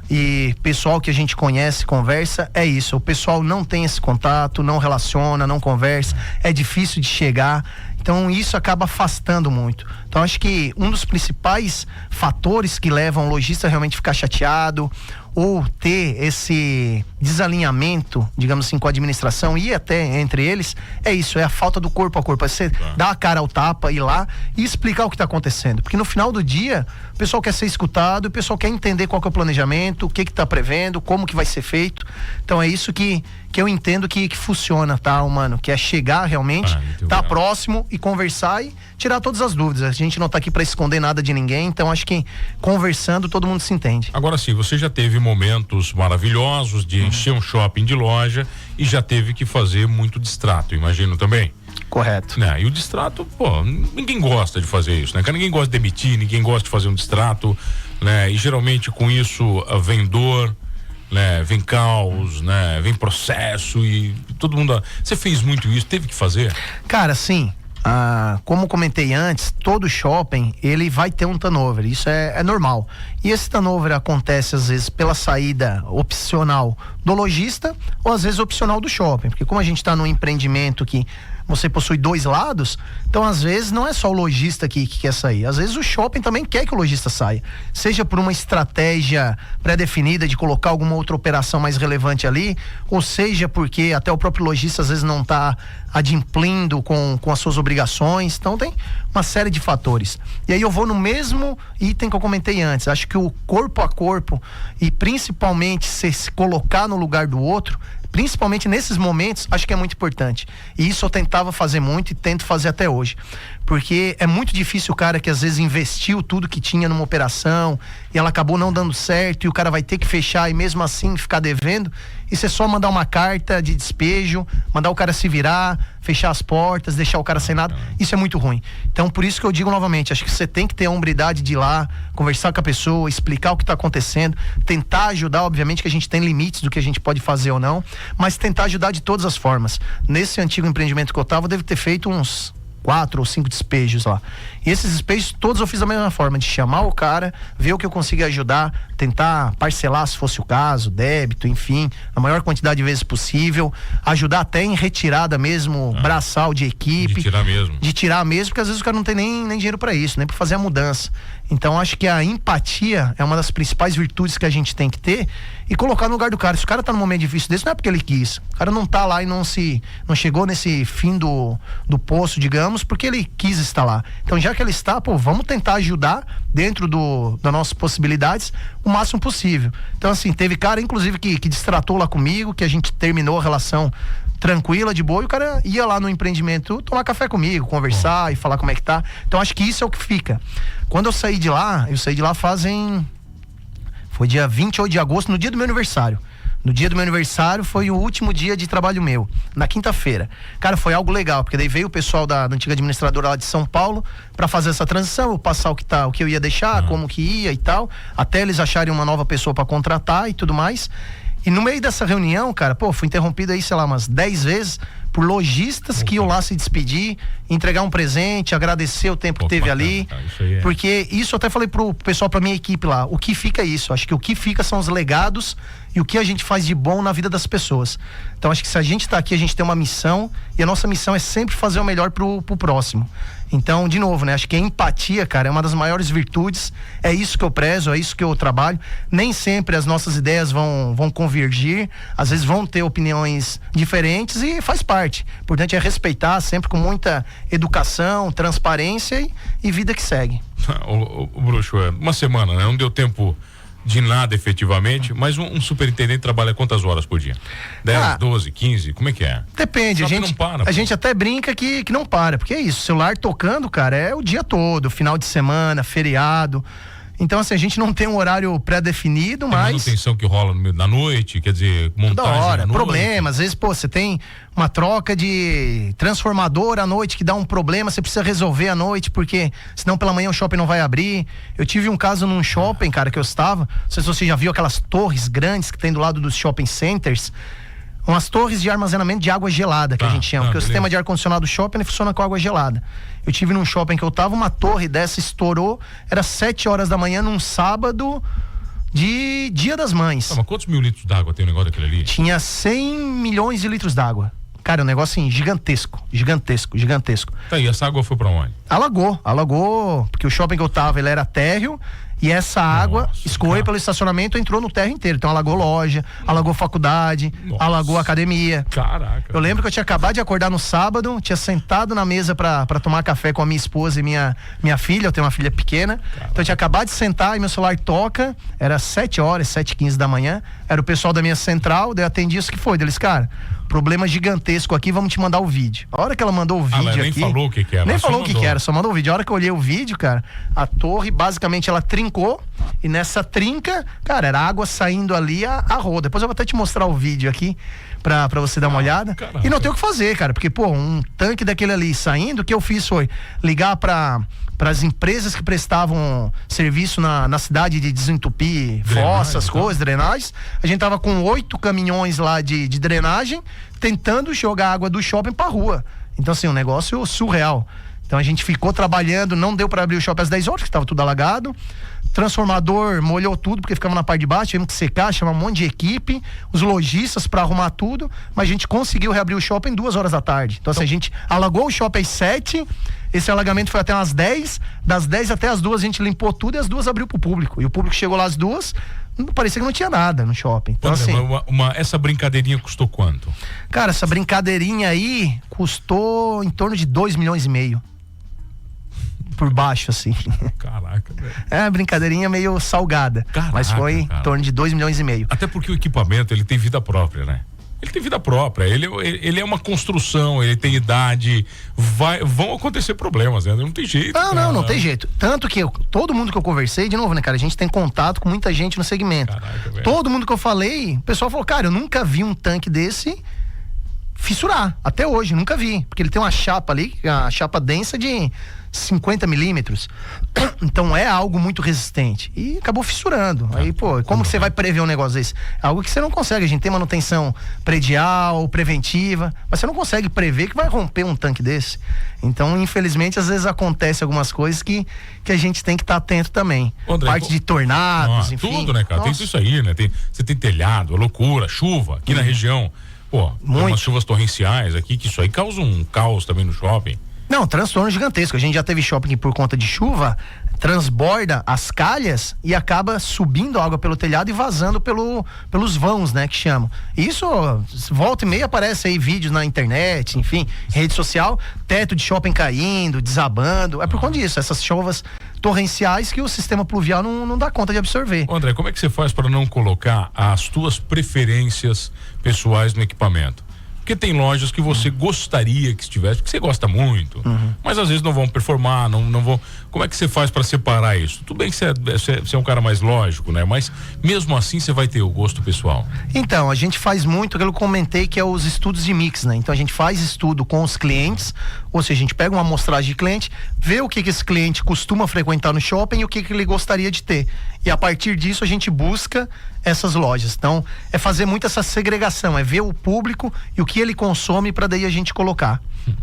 e pessoal que a gente conhece, conversa, é isso. O pessoal não tem esse contato, não relaciona, não conversa, é difícil de chegar. Então isso acaba afastando muito. Então acho que um dos principais fatores que levam o lojista a realmente ficar chateado ou ter esse desalinhamento, digamos assim, com a administração e até entre eles, é isso, é a falta do corpo a corpo. É você dar a cara ao tapa, ir lá e explicar o que está acontecendo. Porque no final do dia, o pessoal quer ser escutado, o pessoal quer entender qual que é o planejamento, o que está prevendo, como que vai ser feito. Então é isso que eu entendo que funciona, tá, mano? Que é chegar realmente, tá próximo e conversar e tirar todas as dúvidas. A gente não tá aqui para esconder nada de ninguém, então acho que conversando todo mundo se entende. Agora sim, você já teve momentos maravilhosos de encher um shopping de loja e já teve que fazer muito distrato, imagino também. Correto. Né? E o distrato, pô, ninguém gosta de fazer isso, né? Ninguém gosta de demitir, ninguém gosta de fazer um distrato, né? E geralmente com isso vem dor, né? Vem caos, né? Vem processo e todo mundo... Você fez muito isso, teve que fazer? Cara, sim. Como comentei antes, todo shopping ele vai ter um turnover, isso é normal. E esse turnover acontece às vezes pela saída opcional do lojista ou às vezes opcional do shopping, porque como a gente está num empreendimento que você possui dois lados, então às vezes não é só o lojista que quer sair, às vezes o shopping também quer que o lojista saia, seja por uma estratégia pré-definida de colocar alguma outra operação mais relevante ali, ou seja porque até o próprio lojista às vezes não está adimplindo com as suas obrigações. Então tem uma série de fatores. E aí eu vou no mesmo item que eu comentei antes. Acho que o corpo a corpo e principalmente se colocar no lugar do outro, principalmente nesses momentos, acho que é muito importante. E isso eu tentava fazer muito e tento fazer até hoje. Porque é muito difícil o cara que às vezes investiu tudo que tinha numa operação e ela acabou não dando certo e o cara vai ter que fechar e mesmo assim ficar devendo. Isso é só mandar uma carta de despejo, mandar o cara se virar, fechar as portas, deixar o cara sem nada. Isso é muito ruim. Então por isso que eu digo novamente, acho que você tem que ter a hombridade de ir lá, conversar com a pessoa, explicar o que está acontecendo, tentar ajudar. Obviamente que a gente tem limites do que a gente pode fazer ou não, mas tentar ajudar de todas as formas. Nesse antigo empreendimento que eu tava, eu devo ter feito uns 4 ou 5 despejos lá. E esses despejos todos eu fiz da mesma forma, de chamar o cara, ver o que eu consigo ajudar, tentar parcelar se fosse o caso, débito, enfim, a maior quantidade de vezes possível, ajudar até em retirada mesmo, braçal de equipe. De tirar mesmo, porque às vezes o cara não tem nem dinheiro para isso, nem para fazer a mudança. Então acho que a empatia é uma das principais virtudes que a gente tem que ter e colocar no lugar do cara. Se o cara tá num momento difícil desse, não é porque ele quis. O cara não tá lá e não chegou nesse fim do poço, digamos, porque ele quis estar lá. Então já que ele está, vamos tentar ajudar dentro das nossas possibilidades o máximo possível. Então assim, teve cara inclusive que destratou lá comigo, que a gente terminou a relação tranquila, de boa, e o cara ia lá no empreendimento tomar café comigo, conversar e falar como é que tá. Então acho que isso é o que fica. Quando eu saí de lá foi dia 28 de agosto, no dia do meu aniversário. No dia do meu aniversário foi o último dia de trabalho meu, na quinta-feira. Cara, foi algo legal, porque daí veio o pessoal da antiga administradora lá de São Paulo pra fazer essa transição, passar o que eu ia deixar, como que ia e tal, até eles acharem uma nova pessoa pra contratar e tudo mais. E no meio dessa reunião, cara, fui interrompido aí, sei lá, umas 10 vezes por lojistas que iam lá se despedir, entregar um presente, agradecer o tempo que teve ali. Porque isso eu até falei pro pessoal, pra minha equipe lá, o que fica é isso. Acho que o que fica são os legados e o que a gente faz de bom na vida das pessoas. Então acho que se a gente tá aqui, a gente tem uma missão, e a nossa missão é sempre fazer o melhor pro próximo. Então, de novo, né? Acho que a empatia, cara, é uma das maiores virtudes. É isso que eu prezo, é isso que eu trabalho. Nem sempre as nossas ideias vão convergir. Às vezes vão ter opiniões diferentes e faz parte. O importante é respeitar, sempre com muita educação, transparência e vida que segue. O Bruxo, uma semana, né? Não deu tempo de nada efetivamente, mas um superintendente trabalha quantas horas por dia? 10, 12, 15, como é que é? Depende, a gente até brinca que não para, porque é isso, o celular tocando, cara, é o dia todo, final de semana, feriado. Então, assim, a gente não tem um horário pré-definido, mas... Tem manutenção que rola no meio da noite, quer dizer, montagem toda hora, à noite. Problema, às vezes, você tem uma troca de transformador à noite que dá um problema, você precisa resolver à noite, porque senão pela manhã o shopping não vai abrir. Eu tive um caso num shopping, cara, que eu estava, não sei se você já viu aquelas torres grandes que tem do lado dos shopping centers, umas torres de armazenamento de água gelada, que a gente chama, porque o sistema de ar-condicionado do shopping ele funciona com água gelada. Eu tive num shopping que eu tava, uma torre dessa estourou, era 7 horas da manhã num sábado de Dia das Mães. Mas quantos mil litros d'água tem o negócio daquele ali? Tinha 100 milhões de litros d'água. Cara, um negócio assim, gigantesco. Tá, e essa água foi pra onde? Alagou, porque o shopping que eu tava, ele era térreo, e essa água escoou pelo estacionamento, entrou no térreo inteiro. Então alagou loja, alagou faculdade, alagou academia. Caraca. Eu lembro que eu tinha acabado de acordar no sábado, tinha sentado na mesa pra tomar café com a minha esposa e minha filha, eu tenho uma filha pequena. Caraca. Então eu tinha acabado de sentar e meu celular toca, era 7h15 da manhã, era o pessoal da minha central, daí eu atendi isso que foi, deles, cara, problema gigantesco aqui, vamos te mandar o vídeo. A hora que ela mandou o vídeo nem aqui... falou o que era. Nem falou o que era, só mandou o vídeo. A hora que eu olhei o vídeo, cara, a torre, basicamente, ela trincou, e nessa trinca, cara, era água saindo ali a roda. Depois eu vou até te mostrar o vídeo aqui, pra você dar uma olhada. Caraca. E não tem o que fazer, cara, porque, um tanque daquele ali saindo, o que eu fiz foi ligar para as empresas que prestavam serviço na cidade de desentupir fossas, coisas, drenagens. A gente tava com 8 caminhões lá de drenagem, tentando jogar água do shopping pra rua. Então, assim, um negócio surreal. Então a gente ficou trabalhando, não deu para abrir o shopping às 10 horas, que estava tudo alagado. Transformador molhou tudo, porque ficava na parte de baixo, tivemos que secar, chamar um monte de equipe, os lojistas para arrumar tudo, mas a gente conseguiu reabrir o shopping 2 horas da tarde. Então, assim, a gente alagou o shopping às 7, esse alagamento foi até umas 10, das 10 até as 2 a gente limpou tudo e as 2 abriu pro público. E o público chegou lá às 2, parecia que não tinha nada no shopping. Então, assim, essa brincadeirinha custou quanto? Cara, essa brincadeirinha aí custou em torno de 2,5 milhões. Por baixo, assim. Caraca, velho. É uma brincadeirinha meio salgada. Caraca, mas foi em torno de 2,5 milhões. Até porque o equipamento, ele tem vida própria, né? Ele tem vida própria, ele é uma construção, ele tem idade, vão acontecer problemas, né? Não tem jeito. Não tem jeito. Tanto que todo mundo que eu conversei, de novo, né, cara, a gente tem contato com muita gente no segmento. Caraca, velho. Todo mundo que eu falei, o pessoal falou, cara, eu nunca vi um tanque desse fissurar. Até hoje, nunca vi. Porque ele tem uma chapa ali, a chapa densa de 50 milímetros. Então é algo muito resistente. E acabou fissurando. Aí, pô, como que você vai prever um negócio desse? É algo que você não consegue. A gente tem manutenção predial, preventiva, mas você não consegue prever que vai romper um tanque desse. Então, infelizmente, às vezes acontece algumas coisas que a gente tem que estar atento também. André, parte de tornados, enfim. Tudo, né, cara? Nossa. Tem tudo isso aí, né? Você tem telhado, loucura, chuva aqui na região. Pô, tem umas chuvas torrenciais aqui, que isso aí causa um caos também no shopping. Não, transtorno gigantesco. A gente já teve shopping que, por conta de chuva, transborda as calhas e acaba subindo água pelo telhado e vazando pelos vãos, né, que chamam. Isso, volta e meia aparece aí vídeos na internet, enfim, rede social, teto de shopping caindo, desabando. É por conta disso, essas chuvas torrenciais que o sistema pluvial não dá conta de absorver. André, como é que você faz para não colocar as tuas preferências pessoais no equipamento? Porque tem lojas que você gostaria que estivesse, porque você gosta muito, mas às vezes não vão performar, não vão. Como é que você faz para separar isso? Tudo bem que você é um cara mais lógico, né? Mas mesmo assim você vai ter o gosto pessoal. Então, a gente faz muito, que eu comentei, que é os estudos de mix, né? Então a gente faz estudo com os clientes, ou seja, a gente pega uma amostragem de cliente, vê o que esse cliente costuma frequentar no shopping e o que ele gostaria de ter. E a partir disso a gente busca essas lojas. Então, é fazer muito essa segregação, é ver o público e o que ele consome para daí a gente colocar.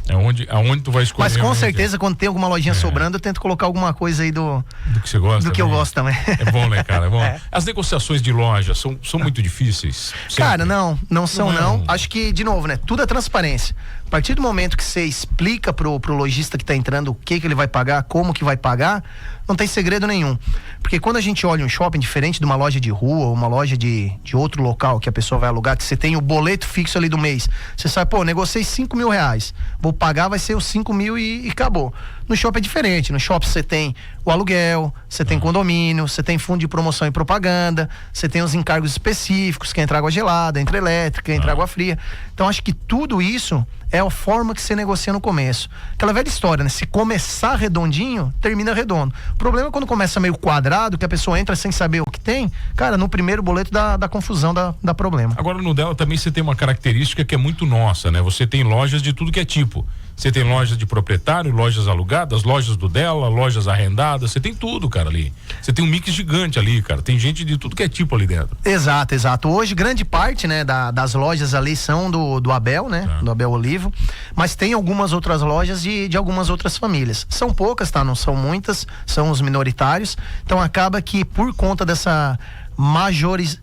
Aonde tu vai escolher. Mas com certeza, quando tem alguma lojinha sobrando, eu tento colocar alguma coisa aí do que você gosta. Do que eu gosto também. É bom, né, cara? É bom. As negociações de loja são muito difíceis? Sempre. Cara, não são não. Acho que, de novo, né? Tudo é transparência. A partir do momento que você explica pro lojista que tá entrando o que ele vai pagar, como que vai pagar, não tem segredo nenhum. Porque quando a gente olha um shopping diferente de uma loja de rua, ou uma loja de outro local que a pessoa vai alugar, que você tem o boleto fixo ali do mês, você sabe, pô, negociei R$5.000, vou pagar, vai ser os 5.000 e acabou. No shopping é diferente. No shopping você tem o aluguel, você tem condomínio, você tem fundo de promoção e propaganda, você tem os encargos específicos, que entra água gelada, entra elétrica, entra água fria. Então acho que tudo isso é a forma que você negocia no começo. Aquela velha história, né? Se começar redondinho, termina redondo. O problema é quando começa meio quadrado, que a pessoa entra sem saber o que tem, cara, no primeiro boleto dá confusão, dá problema. Agora no dela também você tem uma característica que é muito nossa, né? Você tem lojas de tudo que é tipo. Você tem lojas de proprietário, lojas alugadas, lojas do dela, lojas arrendadas, você tem tudo, cara, ali. Você tem um mix gigante ali, cara. Tem gente de tudo que é tipo ali dentro. Exato. Hoje, grande parte, né, das lojas ali são do Abel, né? Do Abel Olivo. Mas tem algumas outras lojas de algumas outras famílias. São poucas, tá? Não são muitas, são os minoritários. Então acaba que, por conta dessa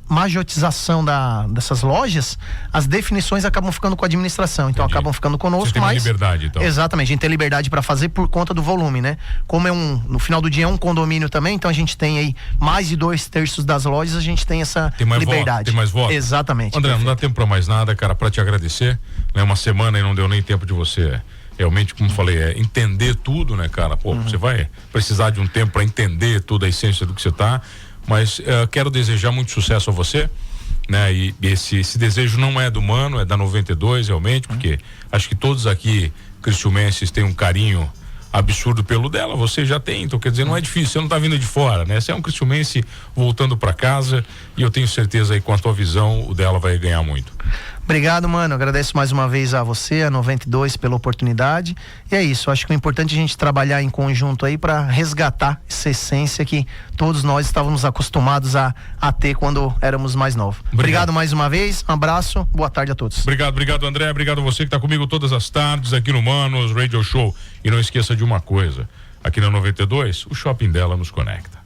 majorização dessas lojas, as definições acabam ficando com a administração, então acabam ficando conosco. Você tem liberdade, então. Exatamente, a gente tem liberdade para fazer por conta do volume, né? Como no final do dia é um condomínio também, então a gente tem aí mais de 2/3 das lojas, a gente tem essa liberdade. Tem mais voto? Exatamente. André, não dá tempo para mais nada, cara, para te agradecer, né? Uma semana e não deu nem tempo de você realmente, como falei, entender tudo, né, cara? Pô, você vai precisar de um tempo para entender toda a essência do que você tá. Mas quero desejar muito sucesso a você, né? E esse desejo não é do Mano, é da 92 realmente, porque acho que todos aqui cristiumenses têm um carinho absurdo pelo dela, você já tem, então quer dizer, não é difícil, você não tá vindo de fora, né? Você é um cristiumense voltando para casa e eu tenho certeza aí com a tua visão o dela vai ganhar muito. Obrigado, mano. Agradeço mais uma vez a você, a 92, pela oportunidade. E é isso. Acho que é importante a gente trabalhar em conjunto aí para resgatar essa essência que todos nós estávamos acostumados a ter quando éramos mais novos. Obrigado mais uma vez. Um abraço. Boa tarde a todos. Obrigado, André. Obrigado a você que está comigo todas as tardes aqui no Manos Radio Show. E não esqueça de uma coisa. Aqui na 92, o shopping dela nos conecta.